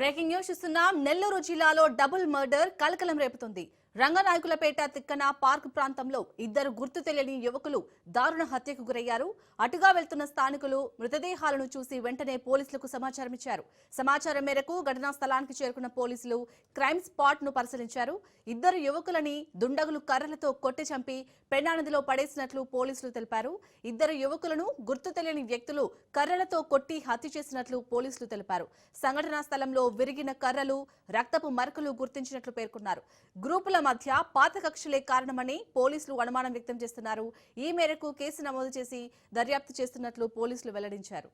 Breaking news చూస్తున్నాం. నెల్లూరు జిల్లాలో double murder కలకలం రేపుతుంది. రంగనాయకులపేట తిక్కన పార్క్ ప్రాంతంలో ఇద్దరు గుర్తు తెలియని యువకులు దారుణ హత్యకు గురయ్యారు. అటుగా వెళ్తున్న స్థానికులు మృతదేహాలను చూసి వెంటనే పోలీసులకు సమాచారం ఇచ్చారు. సమాచారం మేరకు ఘటనా స్థలానికి చేరుకున్న పోలీసులు క్రైమ్ స్పాట్ ను పరిశీలించారు. ఇద్దరు యువకులని దుండగులు కర్రలతో కొట్టి చంపి పెన్నా నదిలో పడేసినట్లు పోలీసులు తెలిపారు. ఇద్దరు యువకులను గుర్తు తెలియని వ్యక్తులు కర్రలతో కొట్టి హత్య చేసినట్లు పోలీసులు తెలిపారు. సంఘటనా స్థలంలో విరిగిన కర్రలు, రక్తపు మరకలు గుర్తించినట్లు పేర్కొన్నారు. గ్రూపుల మధ్య పాత కక్షలే కారణమని పోలీసులు అనుమానం వ్యక్తం చేస్తున్నారు. ఈ మేరకు కేసు నమోదు చేసి దర్యాప్తు చేస్తున్నట్లు పోలీసులు వెల్లడించారు.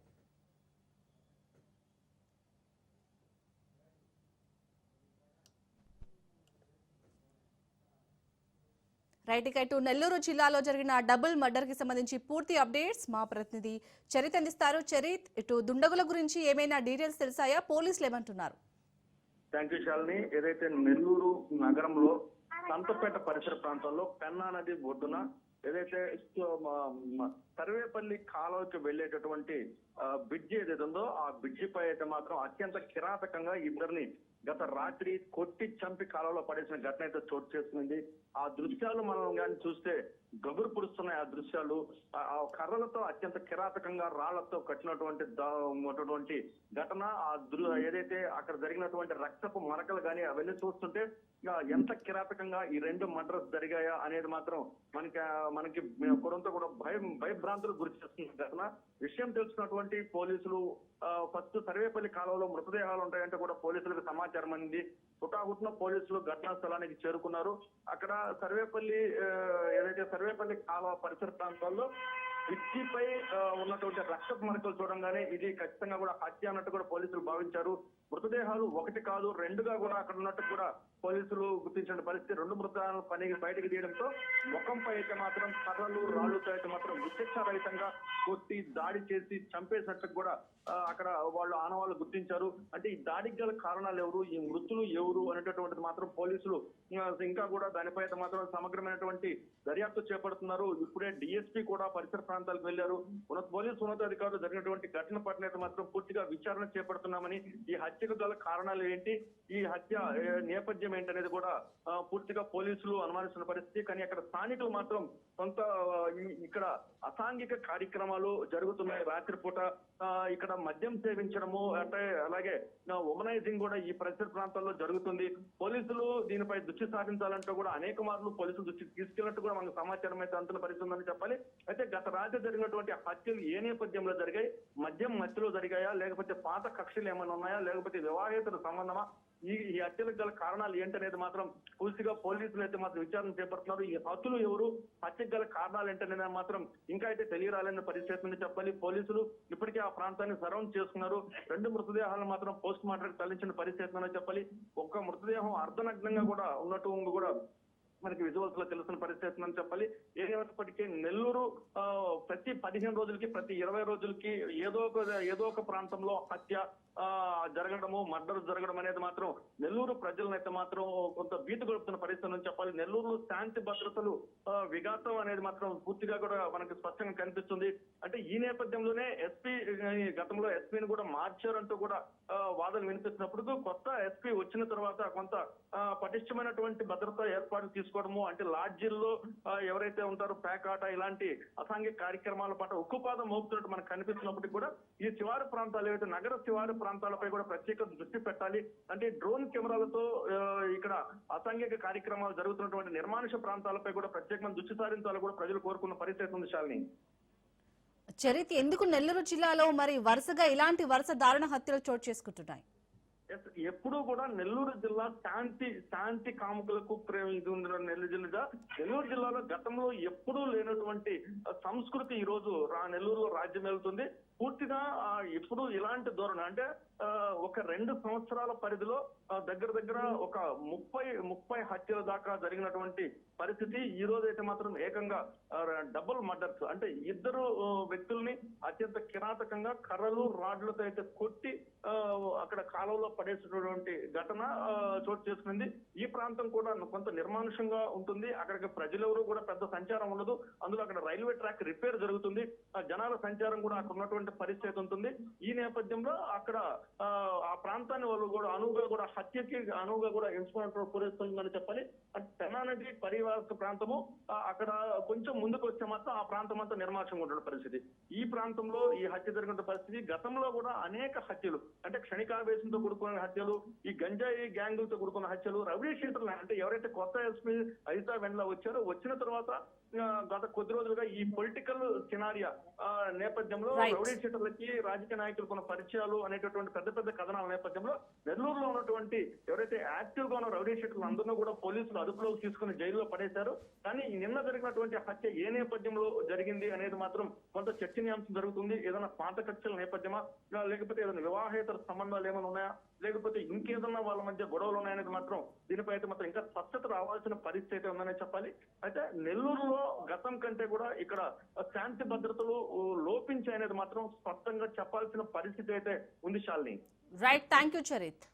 రైట్, ఇటు నెల్లూరు జిల్లాలో జరిగిన డబుల్ మర్డర్ కి సంబంధించి పూర్తి అప్డేట్స్ మా ప్రతినిధి చరిత్ అందిస్తారు. చరిత్, ఇటు దుండగుల గురించి ఏమైనా డీటెయిల్స్ తెలిసాయా? పోలీసులు ఏమంటున్నారు? Thank you Shalini. ఏదైతే నెల్లూరు నగరంలో సంతపేట పరిసర ప్రాంతంలో పెన్నా నది ఒడ్డున ఏదైతే సర్వేపల్లి కాలువకి వెళ్లేటటువంటి బ్రిడ్జి ఏదైతే ఉందో ఆ బ్రిడ్జి పై అయితే మాత్రం అత్యంత కిరాతకంగా ఇద్దరిని గత రాత్రి కొట్టి చంపి కాలంలో పడేసిన ఘటన అయితే చోటు చేసుకుంది. ఆ దృశ్యాలు మనం కానీ చూస్తే గగురు పుడుస్తున్నాయి. ఆ దృశ్యాలు ఆ కర్రలతో అత్యంత కిరాతకంగా రాళ్లతో కట్టినటువంటి ఘటన. ఏదైతే అక్కడ జరిగినటువంటి రక్తపు మరకలు కానీ అవన్నీ చూస్తుంటే ఎంత కిరాతకంగా ఈ రెండు మర్డర్స్ జరిగాయా అనేది మాత్రం మనకి కొంత కూడా భయభ్రాంతులు గురి చేస్తున్న ఘటన. విషయం తెలుసుకున్నటువంటి పోలీసులు ఫస్ట్ సర్వేపల్లి కాలంలో మృతదేహాలు ఉంటాయంటే కూడా పోలీసులకు సమాచారం అంది. హుటాహుటిన పోలీసులు ఘటనా స్థలానికి చేరుకున్నారు. అక్కడ ఏదైతే సర్వేపల్లి కాలువ పరిసర ప్రాంతాల్లో బ్రిడ్జిపై ఉన్నటువంటి రక్తపు మరకలు చూడంగానే ఇది ఖచ్చితంగా కూడా హత్య అన్నట్టు కూడా పోలీసులు భావించారు. మృతదేహాలు ఒకటి కాదు రెండుగా కూడా అక్కడ ఉన్నట్టు కూడా పోలీసులు గుర్తించిన పరిస్థితి. రెండు మృతదేహాలు బయటకు తీయడంతో ముఖంపై అయితే మాత్రం కర్రలు రాళ్లతో అయితే మాత్రం విచక్షణరహితంగా కొట్టి దాడి చేసి చంపేసినట్టు కూడా అక్కడ వాళ్ళు ఆనవాళ్ళు గుర్తించారు. అంటే ఈ దాడికి గల కారణాలు ఎవరు, ఈ మృతులు ఎవరు అనేటటువంటిది మాత్రం పోలీసులు ఇంకా కూడా దానిపై అయితే మాత్రం సమగ్రమైనటువంటి దర్యాప్తు చేపడుతున్నారు. ఇప్పుడే డిఎస్పీ కూడా పరిసర ప్రాంతాలకు వెళ్లారు. పోలీసు ఉన్నతాధికారులు జరిగినటువంటి ఘటన పట్ల అయితే మాత్రం పూర్తిగా విచారణ చేపడుతున్నామని, ఈ హత్యకు గల కారణాలు ఏంటి, ఈ హత్య నేపథ్యం ఏంటనేది కూడా పూర్తిగా పోలీసులు అనుమానిస్తున్న పరిస్థితి. కానీ అక్కడ స్థానికులు మాత్రం కొంత ఇక్కడ అసాంఘిక కార్యక్రమాలు జరుగుతున్నాయి. రాత్రిపూట ఇక్కడ మద్యం సేవించడము అంటే అలాగే ఉమనైజింగ్ కూడా ఈ పరిసర ప్రాంతాల్లో జరుగుతుంది. పోలీసులు దీనిపై దృష్టి సారించాలంటూ కూడా అనేక మార్లు పోలీసులు దృష్టికి తీసుకెళ్లినట్టు కూడా మనకు సమాచారం అయితే అందులో పరిస్థితి ఉందని చెప్పాలి. అయితే గత రాత్రి జరిగినటువంటి హత్యలు ఏ నేపథ్యంలో జరిగాయి, మద్యం మధ్యలో జరిగాయా, లేకపోతే పాత కక్షలు ఏమైనా ఉన్నాయా, లేకపోతే వివాహేతర సంబంధమా, ఈ హత్యలకు గల కారణాలు ఏంటనేది మాత్రం పూర్తిగా పోలీసులు అయితే మాత్రం విచారణ చేపడుతున్నారు. ఈ హత్యలు ఎవరు, హత్యకు గల కారణాలు ఏంటనేది మాత్రం ఇంకా అయితే తెలియరాలేని పరిస్థితి చెప్పాలి. పోలీసులు ఇప్పటికే ఆ ప్రాంతాన్ని సరౌండ్ చేసుకున్నారు. రెండు మృతదేహాలను మాత్రం పోస్ట్ మార్టం తరలించిన పరిస్థితి చెప్పాలి. ఒక్క మృతదేహం అర్ధనగ్నంగా కూడా ఉన్నట్టు కూడా మనకి విజువల్స్ లో తెలుస్తున్న పరిస్థితి అని చెప్పాలి. ఏమైనప్పటికీ నెల్లూరు ప్రతి 15 రోజులకి ప్రతి 20 రోజులకి ఏదో ఒక ప్రాంతంలో హత్య జరగడము, మర్డర్ జరగడం అనేది మాత్రం నెల్లూరు ప్రజలనైతే మాత్రం కొంత భీతి గొలుపుతున్న పరిస్థితి అని చెప్పాలి. నెల్లూరులో శాంతి భద్రతలు విఘాతం అనేది మాత్రం పూర్తిగా కూడా మనకు స్పష్టంగా కనిపిస్తుంది. అంటే ఈ నేపథ్యంలోనే ఎస్పీ గతంలో ఎస్పీని కూడా మార్చారంటూ కూడా వాదనలు వినిపిస్తున్నప్పుడు కొత్త ఎస్పీ వచ్చిన తర్వాత కొంత పటిష్టమైనటువంటి భద్రతా ఏర్పాట్లు తీసుకోవడము, అంటే లాడ్జీల్లో ఎవరైతే ఉంటారో పేకాట ఇలాంటి అసాంఘిక కార్యక్రమాల పట్ల ఉక్కుపాదం మోపుతున్నట్టు మనకు కనిపిస్తున్నప్పటికీ కూడా ఈ శివారు ప్రాంతాలు ఏవైతే నగర శివారు ప్రాంతాలపై కూడా ప్రత్యేక దృష్టి పెట్టాలి. అంటే డ్రోన్ కెమెరాలతో ఇక్కడ అసాంఘిక కార్యక్రమాలు జరుగుతున్నటువంటి నిర్మానుష ప్రాంతాలపై కూడా ప్రత్యేకమైన దృష్టి సారించాలని కూడా ప్రజలు కోరుకున్న పరిస్థితి ఉంది. శాలిని, చరిత్, ఎందుకు నెల్లూరు జిల్లాలో మరి వరుసగా ఇలాంటి దారుణ హత్యలు చోటు చేసుకుంటున్నాయి? ఎప్పుడూ కూడా నెల్లూరు జిల్లా శాంతి కాముకులకు ఇది ఉంది. నెల్లూరు జిల్లాలో గతంలో ఎప్పుడూ లేనటువంటి సంస్కృతి ఈ రోజు నెల్లూరులో రాజ్యం వెళ్తుంది. పూర్తిగా ఎప్పుడు ఇలాంటి ధోరణి అంటే ఒక 2 సంవత్సరాల పరిధిలో దగ్గర ఒక 30 హత్యల దాకా జరిగినటువంటి పరిస్థితి. ఈ రోజు అయితే మాత్రం ఏకంగా డబుల్ మర్డర్స్, అంటే ఇద్దరు వ్యక్తుల్ని అత్యంత కిరాతకంగా కర్రలు రాడ్లతో అయితే కొట్టి అక్కడ కాలంలో పడేసినటువంటి ఘటన చోటు చేసుకుంది. ఈ ప్రాంతం కూడా కొంత నిర్మానుషంగా ఉంటుంది. అక్కడికి ప్రజలెవరూ కూడా పెద్ద సంచారం ఉండదు. అందులో అక్కడ రైల్వే ట్రాక్ రిపేర్ జరుగుతుంది. జనాల సంచారం కూడా అక్కడ ఉన్నటువంటి పరిస్థితి ఉంటుంది. ఈ నేపథ్యంలో అక్కడ ఆ ప్రాంతాన్ని వాళ్ళు కూడా అనువుగా కూడా హత్యకి అనువుగా కూడా ఎంచుకున్నట్టు పూరిస్తుందని చెప్పాలి. తెనానది పరివాహక ప్రాంతము అక్కడ కొంచెం ముందుకు వస్తే మాత్రం ఆ ప్రాంతం అంతా నిర్మానుషంగా ఉంటున్న పరిస్థితి. ఈ ప్రాంతంలో ఈ హత్య జరిగిన పరిస్థితి గతంలో కూడా అనేక హత్యలు అంటే క్షణికావేశంతో కూడుకున్న హత్యలు, ఈ గంజాయి గ్యాంగులతో కూడుకున్న హత్యలు, రౌడీ షీటర్లు అంటే ఎవరైతే కొత్త ఎస్పీ అజితా వెండ్ల వచ్చారో వచ్చిన తర్వాత గత కొద్ది రోజులుగా ఈ పొలిటికల్ సినారియా నేపథ్యంలో రౌడీ షీటర్లకి రాజకీయ నాయకులకు ఉన్న పరిచయాలు అనేటటువంటి పెద్ద పెద్ద కథనాల నేపథ్యంలో నెల్లూరులో ఉన్నటువంటి ఎవరైతే యాక్టివ్ గా ఉన్న రౌడీ షీటర్లు అందరినీ కూడా పోలీసులు అదుపులోకి తీసుకుని జైల్లో పడేశారు. కానీ నిన్న జరిగినటువంటి హత్య ఏ నేపథ్యంలో జరిగింది అనేది మాత్రం కొంత చర్చనీయాంశం జరుగుతుంది. ఏదైనా పాత కక్షల నేపథ్యమా, లేకపోతే ఏదైనా వివాహేతర సంబంధాలు ఏమైనా ఉన్నాయా, లేకపోతే ఇంకేదన్నా వాళ్ళ మధ్య గొడవలు ఉన్నాయనేది మాత్రం దీనిపై అయితే మాత్రం ఇంకా స్పష్టత రావాల్సిన పరిస్థితి ఉందనే చెప్పాలి. అయితే నెల్లూరులో గతం కంటే కూడా ఇక్కడ శాంతి భద్రతలు లోపించాయనేది మాత్రం స్పష్టంగా చెప్పాల్సిన పరిస్థితి అయితే ఉంది Shalini. Right, thank you Charith.